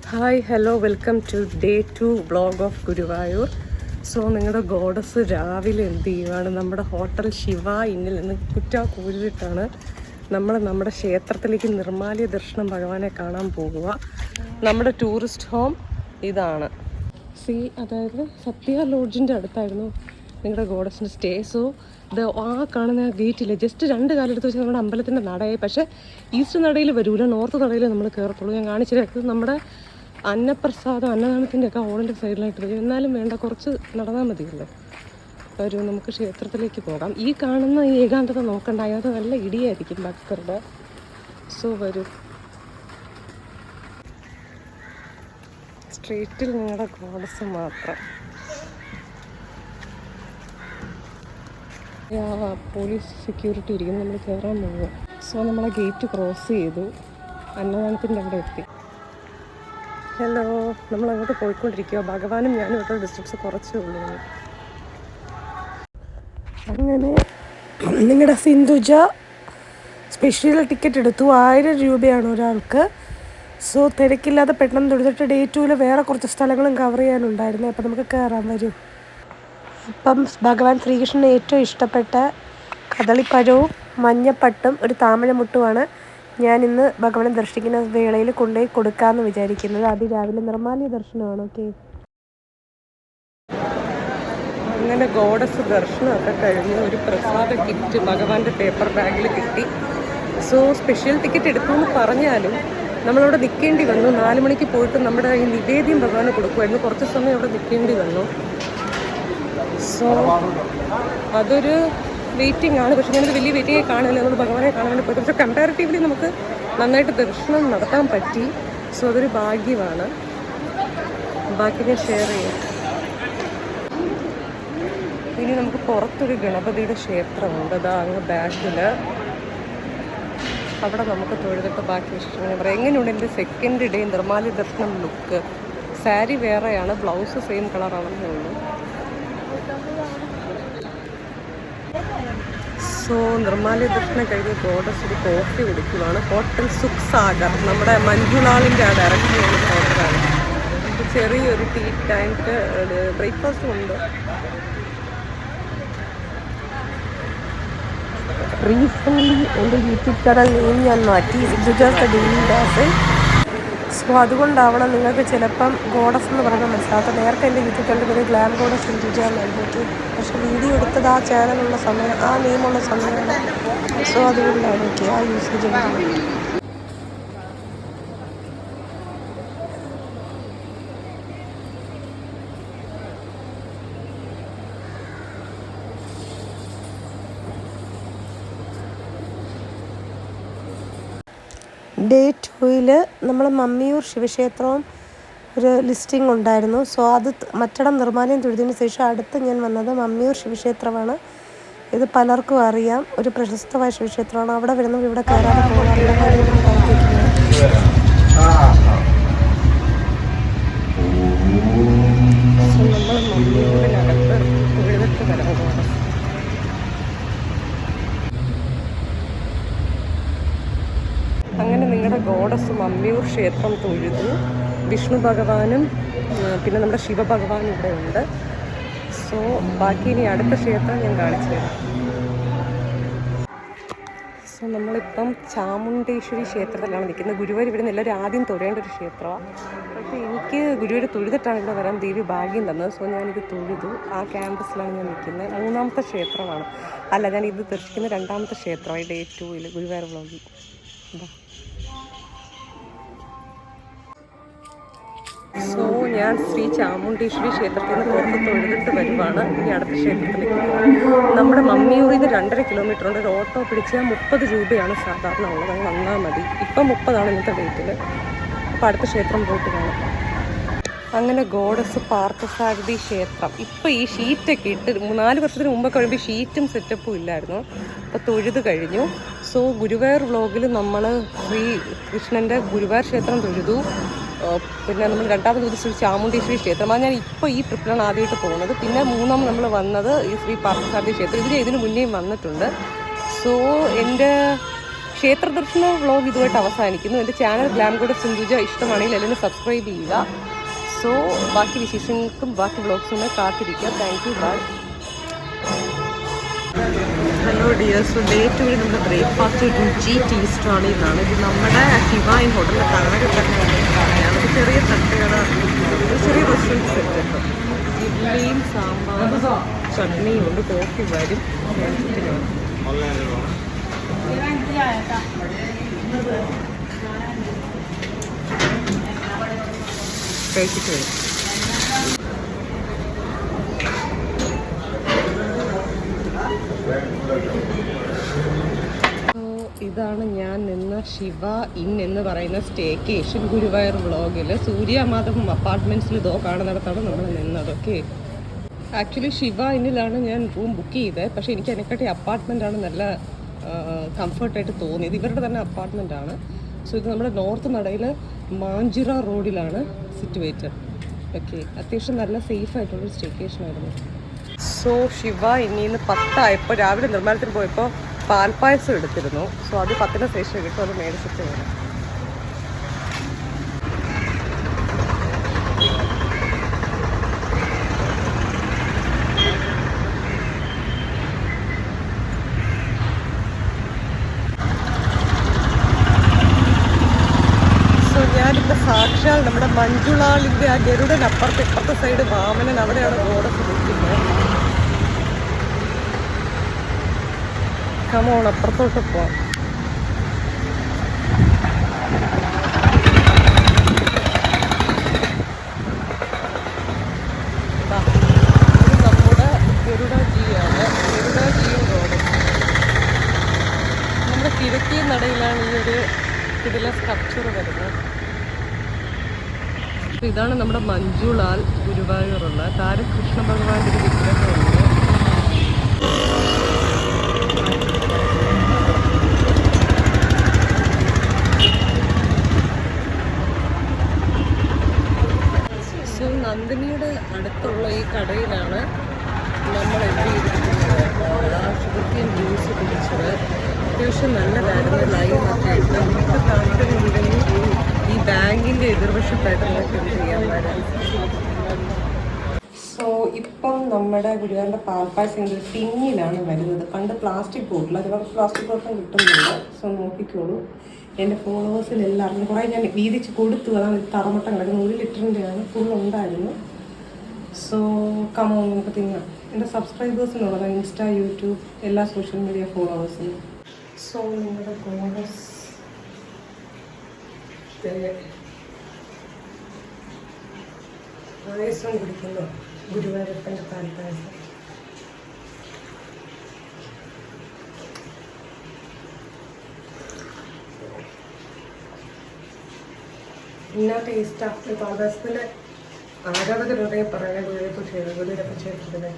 Hi hello welcome to day 2 vlog of Guruvayur. So നിങ്ങളുടെ ഗോഡസ് രാവിലെ എന്ത് ചെയ്യുവാണ്? നമ്മുടെ ഹോട്ടൽ ശിവ ഇന്നിൽ നിന്ന് കുറ്റാക്കൂരിട്ടാണ് നമ്മുടെ ക്ഷേത്രത്തിലേക്ക് നിർമ്മാല്യ ദർശനം ഭഗവാനെ കാണാൻ പോകുക. നമ്മുടെ ടൂറിസ്റ്റ് ഹോം ഇതാണ്. അതായത് സത്യ ലോഡ്ജിൻ്റെ അടുത്തായിരുന്നു നിങ്ങളുടെ ഗോഡസിൻ്റെ സ്റ്റേ. സോ ഇത് കാണുന്ന ഗേറ്റില്ല, ജസ്റ്റ് 2 കാലെടുത്ത് വെച്ചാൽ നമ്മുടെ അമ്പലത്തിൻ്റെ നടയായി. പക്ഷേ ഈസ്റ്റ് നടയിൽ വരൂല, നോർത്ത് നടയിൽ നമ്മൾ കയറത്തുള്ളൂ. ഞാൻ കാണിച്ചിട്ട് നമ്മുടെ അന്നപ്രസാദം അന്നദാനത്തിൻ്റെ ഒക്കെ ഹോളിൻ്റെ സൈഡിലായിട്ട് വരും. എന്നാലും വേണ്ട, കുറച്ച് നടന്നാൽ മതിയല്ലോ. വരൂ, നമുക്ക് ക്ഷേത്രത്തിലേക്ക് പോകാം. ഈ കാണുന്ന ഈ ഏകാന്തത നോക്കണ്ട, അതിനകത്ത് നല്ല ഇടിയായിരിക്കും ഭക്തരുടെ. സോ വരൂ, സ്ട്രീറ്റിൽ നിങ്ങളുടെ ഗോഡസ് മാത്രം. പോലീസ് സെക്യൂരിറ്റി ഇരിക്കുന്നു, നമ്മൾ കയറാൻ പോകുക. സോ നമ്മളെ ഗേറ്റ് ക്രോസ് ചെയ്തു, അന്നദാനത്തിൻ്റെ അവിടെ എത്തി. ഹലോ, നമ്മൾ അങ്ങോട്ട് പോയിക്കൊണ്ടിരിക്കുക. ഭഗവാനും ഞാനും ഇവിടെ ഡിസ്റ്റൻസ് കുറച്ചേ ഉള്ളൂ. അങ്ങനെ നിങ്ങളുടെ സിന്ധുജ സ്പെഷ്യൽ ടിക്കറ്റ് എടുത്തു. 1000 രൂപയാണ് ഒരാൾക്ക്. സോ തിരക്കില്ലാതെ പെട്ടെന്ന് തൊടുത്തിട്ട് ഡേ 2 വേറെ കുറച്ച് സ്ഥലങ്ങളും കവർ ചെയ്യാനുണ്ടായിരുന്നു. അപ്പം നമുക്ക് കയറാൻ വരും. അപ്പം ഭഗവാൻ ശ്രീകൃഷ്ണന് ഏറ്റവും ഇഷ്ടപ്പെട്ട കദളിപ്പഴവും മഞ്ഞപ്പട്ടും ഒരു താമരമുട്ടുമാണ് ഞാൻ ഇന്ന് ഭഗവാനെ ദർശിക്കുന്ന വേളയിൽ കൊണ്ടുപോയി കൊടുക്കാമെന്ന് വിചാരിക്കുന്നത്. അത് രാവിലെ നിർമ്മാല്യ ദർശനമാണ്. ഓക്കെ, അങ്ങനെ ഗോഡസ് ദർശനമൊക്കെ കഴിഞ്ഞ് ഒരു പ്രസാദ കിറ്റ് ഭഗവാന്റെ പേപ്പർ ബാഗിൽ കിട്ടി. സോ സ്പെഷ്യൽ ടിക്കറ്റ് എടുക്കുമെന്ന് പറഞ്ഞാലും നമ്മളവിടെ നിൽക്കേണ്ടി വന്നു. 4 മണിക്ക് പോയിട്ട് നമ്മുടെ ഈ നിവേദ്യം ഭഗവാന് കൊടുക്കുമായിരുന്നു. കുറച്ച് സമയം അവിടെ നിൽക്കേണ്ടി വന്നു. സോ അതൊരു വെയിറ്റിംഗ് ആണ്. പക്ഷെ ഞാനത് വലിയ വെയിറ്റിംഗ് കാണില്ല, നമ്മൾ ഭഗവാനെ കാണാൻ വേണ്ടി പോയിട്ട്. പക്ഷെ കമ്പാരിറ്റീവ്ലി നമുക്ക് നന്നായിട്ട് ദർശനം നടത്താൻ പറ്റി. സോ അതൊരു ഭാഗ്യമാണ്. ബാക്കി ഞാൻ ഷെയർ ചെയ്യാം. ഇനി നമുക്ക് പുറത്തൊരു ഗണപതിയുടെ ക്ഷേത്രമുണ്ട്, അതാ അങ്ങ് ബാക്കിൽ. അവിടെ നമുക്ക് തൊഴുതിട്ട് ബാക്കി വിശേഷങ്ങൾ പറയാം. എങ്ങനെയുണ്ട് എൻ്റെ സെക്കൻഡ് ഡേ നിർമ്മാല്യ ദർശനം ലുക്ക്? സാരി വേറെയാണ്, ബ്ലൗസ് സെയിം കളറാണെന്നേ ഉള്ളൂ. സോ നിർമ്മാല്യ ദർശനം കഴിഞ്ഞ് ഗോഡസ് ഒരു കോഫി കുടിക്കുകയാണ്. ഹോട്ടൽ സുഖ് സാഗർ, നമ്മുടെ മഞ്ജുലാളിൻ്റെ ആ ഡയറക്ടറുള്ള ഹോട്ടലാണ്. ചെറിയൊരു ടീ ടൈമിട്ട് ബ്രേക്ക്ഫാസ്റ്റും ഉണ്ട്. റീസെൻ്റ്ലി എൻ്റെ യൂട്യൂബ് ചാനൽ നെയിം ഞാൻ മാറ്റി, സിന്ധുജാസ് ദ ഡെയിലി ഡാൻസ്. സോ അതുകൊണ്ടാവണം നിങ്ങൾക്ക് ചിലപ്പം ഗോഡസ് എന്ന് പറയുന്നത് മനസ്സിലാക്കുക. നേരത്തെ എൻ്റെ യൂട്യൂബ് ചാനലിൽ ഒരു ഗ്ലാം ഗോഡസ് സിന്ധുജ നൽകി. പക്ഷെ വീഡിയോ എടുത്തത് ആ ചാനലുള്ള സമയം, ആ നെയിമുള്ള സമയമാണ്. സോ അതുകൊണ്ടാണ് എനിക്ക് ആ യൂസേജ് ചെയ്യുന്നത്. ഡേ 2 നമ്മൾ മമ്മിയൂർ ശിവക്ഷേത്രവും ഒരു ലിസ്റ്റിംഗ് ഉണ്ടായിരുന്നു. സോ അത് മറ്റടം നിർമ്മാല്യം തൊഴുതിന് ശേഷം അടുത്ത് ഞാൻ വന്നത് മമ്മിയൂർ ശിവക്ഷേത്രമാണ്. ഇത് പലർക്കും അറിയാം, ഒരു പ്രശസ്തമായ ശിവക്ഷേത്രമാണ്. അവിടെ വരുന്നത് ഇവിടെ കയറാതെ പോകാറില്ല. നമ്മൾ മമ്മിയൂരിനകത്ത് തൊഴുതിട്ട് വരാൻ. അങ്ങനെ നിങ്ങളുടെ ഗോഡസ് മമ്മിയൂർ ക്ഷേത്രം തൊഴുതു. വിഷ്ണു ഭഗവാനും പിന്നെ നമ്മുടെ ശിവഭഗവാനും ഇവിടെ ഉണ്ട്. സോ ബാക്കി ഇനി അടുത്ത ക്ഷേത്രം ഞാൻ കാണിച്ചു തരാം. സോ നമ്മളിപ്പം ചാമുണ്ടേശ്വരി ക്ഷേത്രത്തിലാണ് നിൽക്കുന്നത്. ഗുരുവായൂർ ഇവിടെ നിന്ന് എല്ലാവരും ആദ്യം തൊഴേണ്ട ഒരു ക്ഷേത്രമാണ്. പക്ഷേ എനിക്ക് ഗുരുവായൂർ തൊഴുതിട്ടാണ് ഇവിടെ വരാൻ ദേവി ഭാഗ്യം തന്നത്. സോ ഞാനിത് തൊഴുതു. ആ ക്യാമ്പസിലാണ് ഞാൻ നിൽക്കുന്നത്. 3ാമത്തെ ക്ഷേത്രമാണ്, അല്ല, ഞാൻ ഇത് ദർശിക്കുന്ന 2ാമത്തെ ക്ഷേത്രമായി ഡേ 2 ഗുരുവായൂർ വ്ളോഗിൽ. സോ ഞാൻ ശ്രീ ചാമുണ്ടേശ്വരി ക്ഷേത്രത്തിൽ നിന്ന് പുറത്ത് തൊഴുതിട്ട് വരുവാണ്. ഇനി അടുത്ത ക്ഷേത്രത്തിലേക്ക് നമ്മുടെ മമ്മിയൂരിൽ നിന്ന് 2.5 കിലോമീറ്റർ ഉണ്ട്. ഒരു ഓട്ടോ പിടിച്ചാൽ 30 രൂപയാണ് സാധാരണ ഉള്ളത്. അത് വന്നാൽ മതി. ഇപ്പം 30 ഇന്നത്തെ ഡേറ്റിൽ. അപ്പോൾ അടുത്ത ക്ഷേത്രം പോയിട്ട് കാണാം. അങ്ങനെ ഗോഡസ് പാർത്ഥസാരഥി ക്ഷേത്രം. ഇപ്പോൾ ഈ ഷീറ്റൊക്കെ ഇട്ട് 4 വർഷത്തിന് മുമ്പൊക്കെ കഴിയുമ്പോൾ ഷീറ്റും സെറ്റപ്പും ഇല്ലായിരുന്നു. അപ്പോൾ തൊഴുത് കഴിഞ്ഞു. സോ ഗുരുവായൂർ വ്ളോഗിൽ നമ്മൾ ശ്രീ കൃഷ്ണൻ്റെ ഗുരുവായൂർ ക്ഷേത്രം തൊഴുതു. പിന്നെ നമ്മൾ 2ാമത് ദിവസം ശ്രീ ചാമുണ്ടേശ്വരി ക്ഷേത്രം. അത് ഞാൻ ഇപ്പോൾ ഈ ട്രിപ്പിലാണ് ആദ്യമായിട്ട് പോകുന്നത്. പിന്നെ 3ാമത് നമ്മൾ വന്നത് ഈ ശ്രീ പാർത്ഥസാരഥി ക്ഷേത്രം. ഇതിന് മുന്നേയും വന്നിട്ടുണ്ട്. സോ എൻ്റെ ക്ഷേത്ര ദർശന വ്ളോഗ് ഇതുമായിട്ട് അവസാനിക്കുന്നു. എൻ്റെ ചാനൽ ഗ്ലാം ഗോഡസ് സിന്ധുജ ഇഷ്ടമാണെങ്കിൽ എല്ലാവരും സബ്സ്ക്രൈബ് ചെയ്യുക. സോ ബാക്കി വിശേഷങ്ങൾക്കും ബാക്കി വ്ളോഗ്സും കാത്തിരിക്കുക. Thank you, bye. Hello dear, so day 2 നമ്മുടെ ബ്രേക്ക്ഫാസ്റ്റ് രുചി ടേസ്റ്റാണ്. ഇതാണ് ഇത് നമ്മുടെ ശിവായി ഹോട്ടലിൻ്റെ താഴെ തന്നെ കടയാണ്. ഒരു ചെറിയ തട്ടുകട, ഒരു ചെറിയ റെസ്റ്റോറൻറ്റ് സെറ്റ്. ഇഡ്ഡലിയും സാമ്പാറും ചട്നിയും ഉണ്ട്. കോഫി വരും. കഴിച്ചിട്ട് വരും. ഇതാണ് ഞാൻ നിന്ന ശിവ ഇൻ എന്ന് പറയുന്ന സ്റ്റേക്കേഷൻ ഗുരുവായൂർ വ്ളോഗിൽ. സൂര്യമാധവം അപ്പാർട്ട്മെൻറ്റ്സിൽ ഇതോ കാണുന്നിടത്താണ് നമ്മൾ നിന്നത്. ഓക്കെ, ആക്ച്വലി ശിവ ഇന്നിലാണ് ഞാൻ റൂം ബുക്ക് ചെയ്തത്. പക്ഷേ എനിക്ക് അതിനെക്കാട്ടി അപ്പാർട്ട്മെൻറ്റാണ് നല്ല കംഫർട്ടായിട്ട് തോന്നിയത്. ഇവരുടെ തന്നെ അപ്പാർട്ട്മെൻറ്റാണ്. സോ ഇത് നമ്മുടെ നോർത്ത് നടയിൽ മാഞ്ചിറ റോഡിലാണ് സിറ്റുവേറ്റഡ്. ഓക്കെ, അത്യാവശ്യം നല്ല സേഫായിട്ടുള്ളൊരു സ്റ്റേക്കേഷനായിരുന്നു. സോ ശിവ ഇന്നിന്ന് 10 ആയപ്പോൾ രാവിലെ നിർമ്മാണത്തിന് പോയപ്പോൾ പാൽപ്പായസം എടുത്തിരുന്നു. സോ അത് 10ന് ശേഷം കിട്ടും. അത് മേടിച്ചിട്ട് വരും. സോ ഞാനിപ്പോൾ സാക്ഷാൽ നമ്മുടെ മഞ്ജുളാളിൻ്റെ ആ ഗരുഡൻ ഇപ്പുറത്തെ സൈഡ് വാമനൻ, അവിടെയാണ് ഗോഡസ് നിൽക്കുന്നത്. കമോൺ, അപ്പുറത്തോട്ട് പോവാം. ഇത് നമ്മുടെ ഗരുഡാജിയാണ്. ഗരുഡാജിയും റോഡ് നമ്മുടെ കിഴക്കേ നടയിലാണ് ഈ ഒരു ഇതിലെ സ്ട്രക്ചർ വരുന്നത്. ഇതാണ് നമ്മുടെ മഞ്ജുളാൽ ഗുരുവായൂരുള്ള താരം കൃഷ്ണ ഭഗവാന്റെ ഒരു വിഗ്രഹമുണ്ട്. നന്ദിനിയുടെ അടുത്തുള്ള ഈ കടയിലാണ് നമ്മൾ എത്തിയിരിക്കുന്നത്. ഷുഗർക്കെയിൻ ജ്യൂസ് കുടിച്ചത് അത്യാവശ്യം നല്ലതായിരുന്നു. ലൈവൊക്കെ ആയിട്ട് നമുക്ക് താല്പര്യമുണ്ടെങ്കിൽ ഈ ബാങ്കിൻ്റെ എതിർവശത്തായിട്ട് നമുക്ക് എന്ത് ചെയ്യാൻ വരാം. സോ ഇപ്പം നമ്മുടെ ഗുരുവായൂരിൻ്റെ പാൽപ്പായസം ഒരു ടിന്നിലാണ് വരുന്നത്. പണ്ട് പ്ലാസ്റ്റിക് ബോട്ടിൽ, അതുപോലെ പ്ലാസ്റ്റിക് ബോട്ടിലും കിട്ടുന്നുണ്ട്. സോ നോക്കിക്കോളൂ. എൻ്റെ ഫോളോവേഴ്സിൽ എല്ലാവർക്കും കുറേ ഞാൻ വീതിച്ച് കൊടുത്തു. അതാണ് തറമട്ടം കിടക്കുന്നത്. 1 ലിറ്ററിൻ്റെയാണ്, ഫുൾ ഉണ്ടായിരുന്നു. സോ കമോൺ, നമുക്ക് തിന്നാം. എൻ്റെ സബ്സ്ക്രൈബേഴ്സിനുള്ളതാണ്, ഇൻസ്റ്റ, യൂട്യൂബ്, എല്ലാ സോഷ്യൽ മീഡിയ ഫോളോവേഴ്സിനും. സോ നിങ്ങളുടെ ഗോഡസ് പായസം കുടിക്കുന്നു. ഗുരുവായൂരപ്പൻ്റെ പാൽപ്പായസം. ഇന്ന ടേസ്റ്റാണ് പാൽപ്പായസത്തിൻ്റെ. ആരാധകരുടെ പറയാൻ ഗുരുവായൂരപ്പം ക്ഷേത്രത്തിലെ